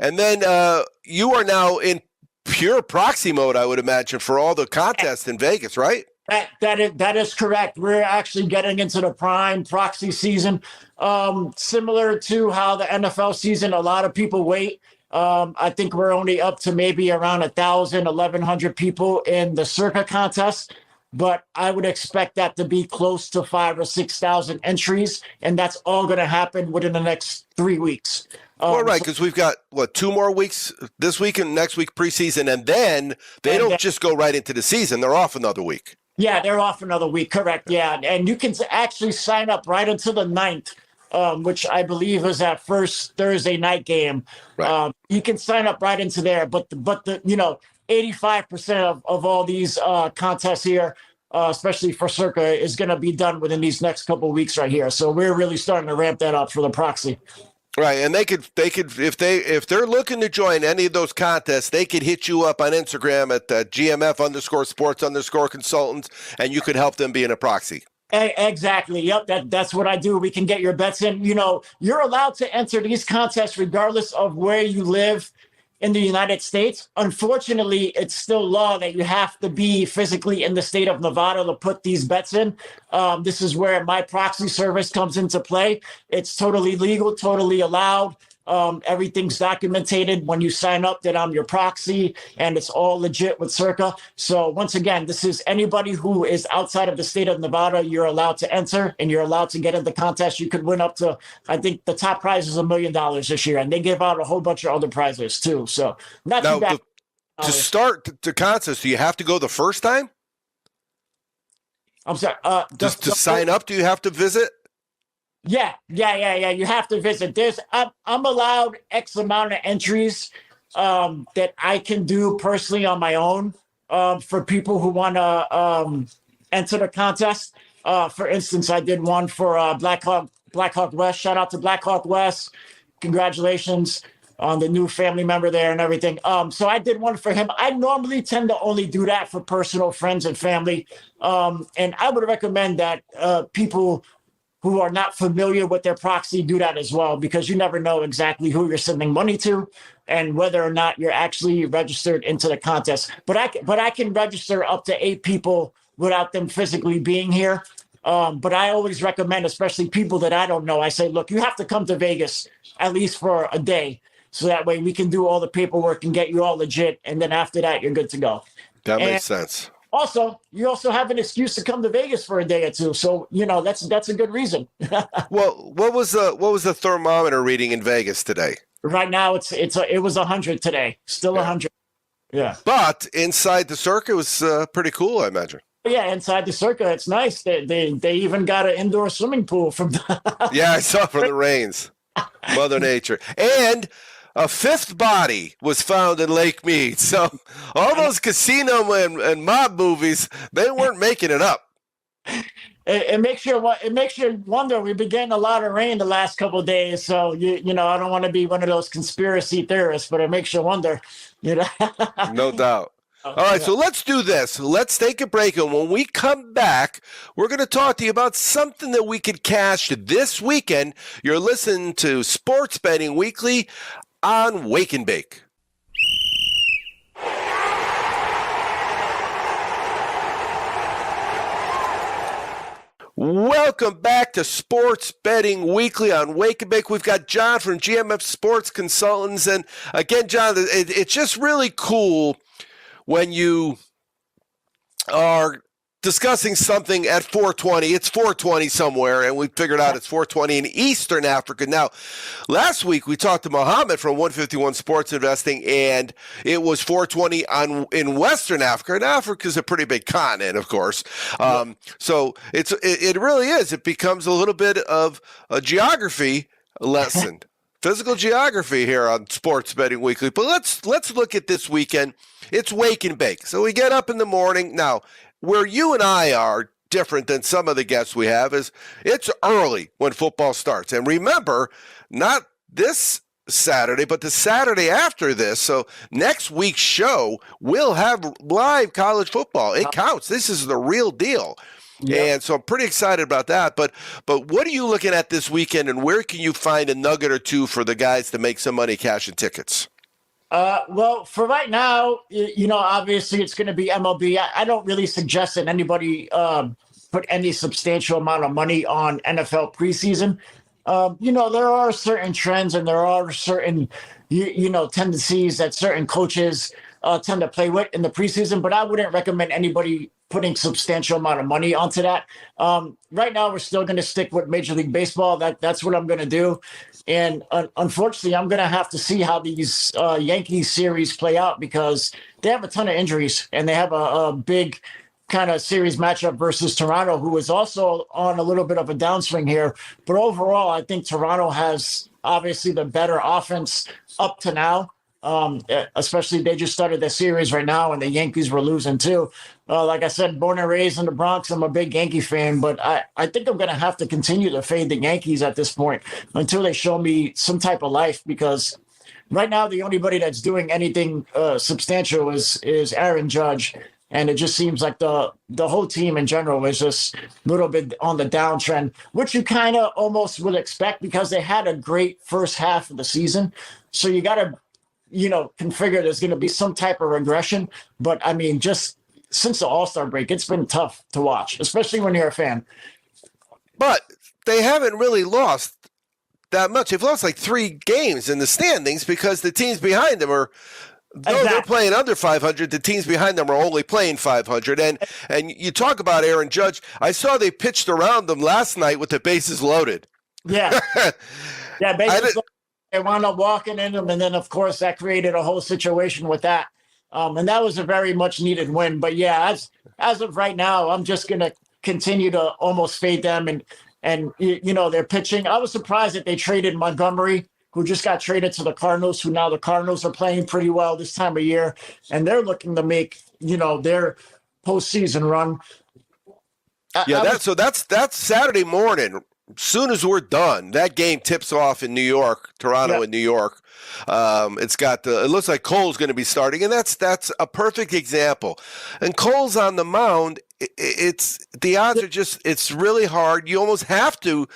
And then you are now in pure proxy mode, I would imagine, for all the contests in Vegas, right? That is correct. We're actually getting into the prime proxy season. Similar to how the NFL season, a lot of people wait. I think we're only up to maybe around 1,000, 1,100 people in the Circa contest, but I would expect that to be close to 5,000 or 6,000 entries, and that's all going to happen within the next 3 weeks. Well, right, because we've got, 2 more weeks, this week and next week preseason, and then they don't just go right into the season. They're off another week. Yeah, they're off another week, correct, yeah. And you can actually sign up right until the 9th, which I believe is that first Thursday night game. Right. You can sign up right into there, but the 85% of all these contests here, especially for Circa, is going to be done within these next couple of weeks right here. So we're really starting to ramp that up for the proxy. Right, and they could if they're looking to join any of those contests, they could hit you up on Instagram at GMF_sports_consultants, and you could help them be in a proxy. Exactly. Yep. That's what I do. We can get your bets in. You're allowed to enter these contests regardless of where you live in the United States. Unfortunately, it's still law that you have to be physically in the state of Nevada to put these bets in. This is where my proxy service comes into play. It's totally legal, totally allowed. Everything's documented when you sign up that I'm your proxy, and it's all legit with Circa. So once again, this is anybody who is outside of the state of Nevada. You're allowed to enter, and you're allowed to get in the contest. You could win up to, I think the top prize is $1 million this year, and they give out a whole bunch of other prizes too. So not too bad. To start the contest, do you have to go the first time? I'm sorry. Just to sign up, do you have to visit? Yeah. You have to visit. I'm allowed X amount of entries that I can do personally on my own for people who want to enter the contest. For instance, I did one for Blackhawk West. Shout out to Blackhawk West. Congratulations on the new family member there and everything. So I did one for him. I normally tend to only do that for personal friends and family. And I would recommend that people who are not familiar with their proxy do that as well, because you never know exactly who you're sending money to and whether or not you're actually registered into the contest. But I can register up to 8 people without them physically being here. But I always recommend, especially people that I don't know, I say, look, you have to come to Vegas at least for a day. So that way we can do all the paperwork and get you all legit. And then after that, you're good to go. That makes sense. Also, you also have an excuse to come to Vegas for a day or two. So, that's a good reason. Well, what was the thermometer reading in Vegas today? Right now, it was 100 today. Still 100. Yeah. But inside the Circa was pretty cool, I imagine. Yeah, inside the Circa, it's nice. They even got an indoor swimming pool from. Yeah, I saw from the rains. Mother Nature. And a 5th body was found in Lake Mead. So all those casino and mob movies, they weren't making it up. It makes you wonder. We've been getting a lot of rain the last couple of days, so I don't want to be one of those conspiracy theorists, but it makes you wonder. No doubt. All right, so let's do this. Let's take a break, and when we come back, we're going to talk to you about something that we could cash this weekend. You're listening to Sports Betting Weekly on Wake and Bake. Welcome back to Sports Betting Weekly on Wake and Bake. We've got John from GMF Sports Consultants. And again, John, it's just really cool when you are discussing something at 420. It's 420 somewhere, and we figured out it's 420 in Eastern Africa. Now, last week we talked to Mohammed from 151 Sports Investing, and it was 420 in Western Africa. And Africa is a pretty big continent, of course. So it really is. It becomes a little bit of a geography lesson. Physical geography here on Sports Betting Weekly. But let's look at this weekend. It's Wake and Bake. So we get up in the morning. Now, where you and I are different than some of the guests we have is it's early when football starts. And remember, not this Saturday, but the Saturday after this. So next week's show, we'll have live college football. It counts. This is the real deal. Yep. And so I'm pretty excited about that. But what are you looking at this weekend, and where can you find a nugget or two for the guys to make some money cashing tickets? Well, for right now, obviously it's going to be MLB. I don't really suggest that anybody put any substantial amount of money on NFL preseason. There are certain trends and there are certain, tendencies that certain coaches tend to play with in the preseason, but I wouldn't recommend anybody putting substantial amount of money onto that. Right now, we're still going to stick with Major League Baseball. That's what I'm going to do. And unfortunately, I'm going to have to see how these Yankees series play out because they have a ton of injuries and they have a big kind of series matchup versus Toronto, who is also on a little bit of a downswing here. But overall, I think Toronto has obviously the better offense up to now. Especially they just started the series right now and the Yankees were losing too. Like I said, born and raised in the Bronx, I'm a big Yankee fan, but I think I'm going to have to continue to fade the Yankees at this point until they show me some type of life, because right now the only body that's doing anything substantial is Aaron Judge. And it just seems like the whole team in general is just a little bit on the downtrend, which you kind of almost would expect because they had a great first half of the season. So you got to can figure there's going to be some type of regression. But I mean, just since the All-Star break, it's been tough to watch, especially when you're a fan. But they haven't really lost that much. They've lost like 3 games in the standings because the teams behind them are, though they're playing under 500, the teams behind them are only playing 500. And you talk about Aaron Judge. I saw they pitched around them last night with the bases loaded. Yeah. Yeah, bases loaded. They wound up walking in them, and then, of course, that created a whole situation with that. And that was a very much needed win. But, yeah, as of right now, I'm just going to continue to almost fade them. And they're pitching. I was surprised that they traded Montgomery, who just got traded to the Cardinals, who now the Cardinals are playing pretty well this time of year. And they're looking to make, their postseason run. So that's Saturday morning. Soon as we're done, that game tips off in New York, Toronto and New York. It looks like Cole's going to be starting, and that's a perfect example. And Cole's on the mound. The odds are just, it's really hard. You almost have to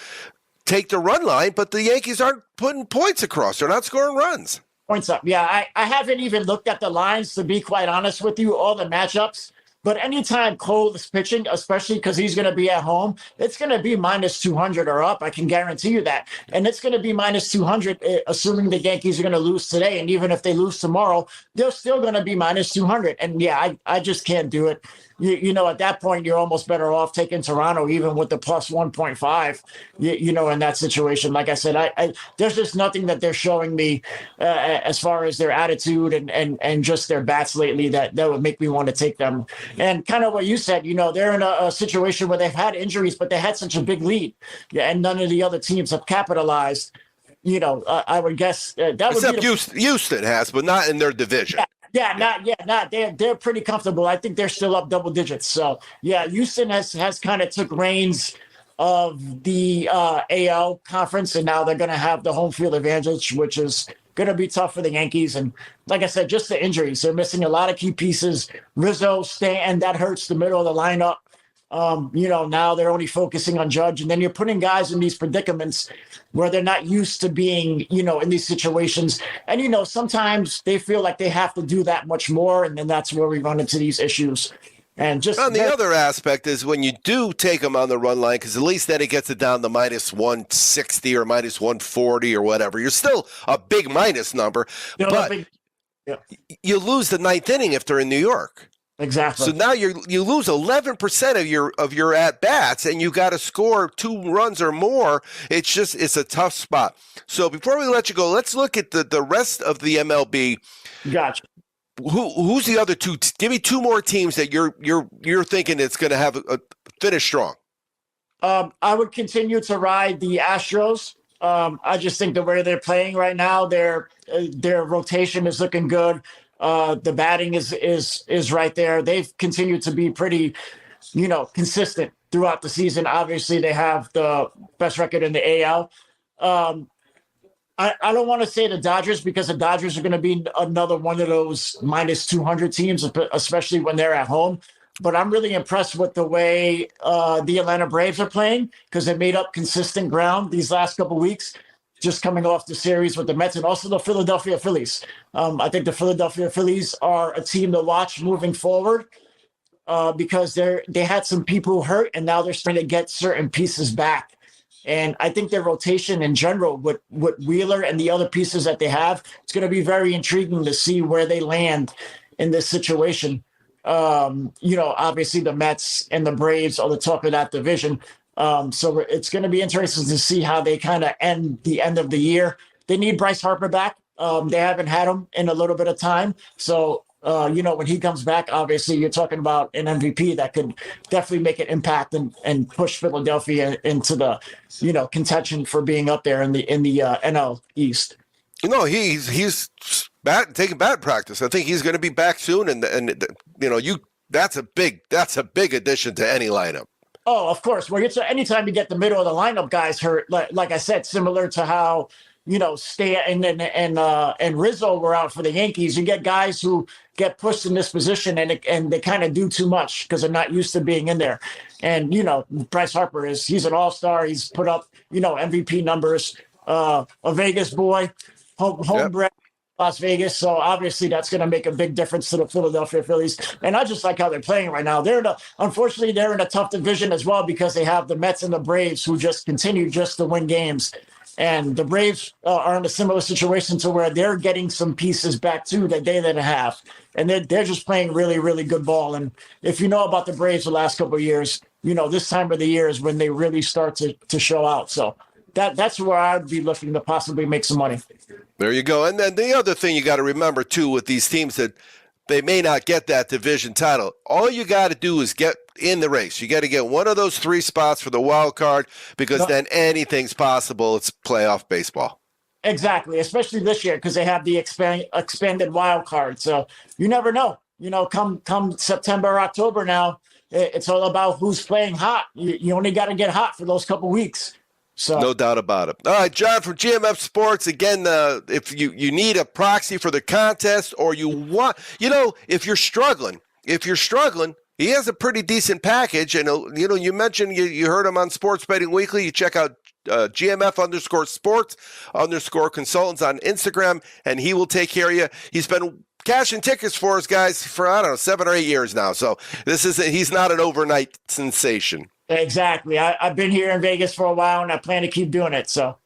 take the run line, but the Yankees aren't putting points across. They're not scoring runs. Points up. Yeah, I haven't even looked at the lines, to be quite honest with you, all the matchups. But anytime Cole is pitching, especially because he's going to be at home, it's going to be minus 200 or up. I can guarantee you that. And it's going to be minus 200, assuming the Yankees are going to lose today. And even if they lose tomorrow, they're still going to be minus 200. And yeah, I just can't do it. At that point, you're almost better off taking Toronto, even with the plus 1.5, in that situation. Like I said, there's just nothing that they're showing me as far as their attitude and just their bats lately that would make me want to take them. And kind of what you said, they're in a situation where they've had injuries, but they had such a big lead. Yeah, and none of the other teams have capitalized. I would guess that would be Houston has, but not in their division. Not. They're pretty comfortable. I think they're still up double digits. So yeah, Houston has kind of took reins of the AL conference, and now they're going to have the home field advantage, which is going to be tough for the Yankees. And like I said, just the injuries. They're missing a lot of key pieces. Rizzo, Stanton, that hurts the middle of the lineup. Now they're only focusing on Judge. And then you're putting guys in these predicaments where they're not used to being, in these situations. And, sometimes they feel like they have to do that much more. And then that's where we run into these issues. And just on the other aspect is when you do take them on the run line, because at least then it gets it down to minus 160 or minus 140 or whatever. You're still a big minus number, but you lose the ninth inning if they're in New York. Exactly. So now you lose 11% of your at bats, and you got to score 2 runs or more. It's a tough spot. So before we let you go, let's look at the rest of the MLB. Gotcha. Who's the other two? Give me 2 more teams that you're thinking it's going to have a finish strong. I would continue to ride the Astros. I just think the way they're playing right now, their rotation is looking good. The batting is right there. They've continued to be pretty, consistent throughout the season. Obviously, they have the best record in the AL. I don't want to say the Dodgers because the Dodgers are going to be another one of those minus 200 teams, especially when they're at home. But I'm really impressed with the way the Atlanta Braves are playing because they made up consistent ground these last couple of weeks, just coming off the series with the Mets and also the Philadelphia Phillies. I think the Philadelphia Phillies are a team to watch moving forward because they had some people hurt and now they're starting to get certain pieces back. And I think their rotation in general with Wheeler and the other pieces that they have, it's going to be very intriguing to see where they land in this situation. Obviously the Mets and the Braves are the top of that division. So it's going to be interesting to see how they kind of end the end of the year. They need Bryce Harper back. They haven't had him in a little bit of time. So, when he comes back, obviously you're talking about an MVP that could definitely make an impact and push Philadelphia into the, contention for being up there in the NL East. No, he's taking bat practice. I think he's going to be back soon. And that's a big addition to any lineup. Oh, of course. Well, anytime you get the middle of the lineup guys hurt, like I said, similar to how, Stanton and Rizzo were out for the Yankees, you get guys who get pushed in this position and they kind of do too much because they're not used to being in there. And, Bryce Harper he's an all-star. He's put up, MVP numbers, a Vegas boy, homebred. Las Vegas. So obviously that's going to make a big difference to the Philadelphia Phillies. And I just like how they're playing right now. Unfortunately, they're in a tough division as well because they have the Mets and the Braves who just continue just to win games. And the Braves are in a similar situation to where they're getting some pieces back too that they didn't have. And they're just playing really, really good ball. And if you know about the Braves the last couple of years, this time of the year is when they really start to show out. So that's where I'd be looking to possibly make some money. There you go. And then the other thing you got to remember, too, with these teams that they may not get that division title, all you got to do is get in the race. You got to get one of those 3 spots for the wild card because then anything's possible. It's playoff baseball. Exactly, especially this year because they have the expanded wild card. So you never know. Come September or October now, it's all about who's playing hot. You only got to get hot for those couple weeks. So. No doubt about it. All right, John from GMF Sports. Again, if you need a proxy for the contest or you want, if you're struggling, he has a pretty decent package. And, you mentioned you heard him on Sports Betting Weekly. You check out GMF_sports_consultants on Instagram, and he will take care of you. He's been cashing tickets for us guys for, 7 or 8 years now. So he's not an overnight sensation. Exactly. I've been here in Vegas for a while, and I plan to keep doing it. So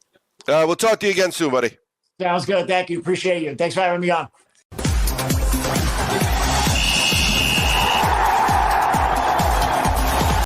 we'll talk to you again soon, buddy. Sounds good. Thank you. Appreciate you. Thanks for having me on.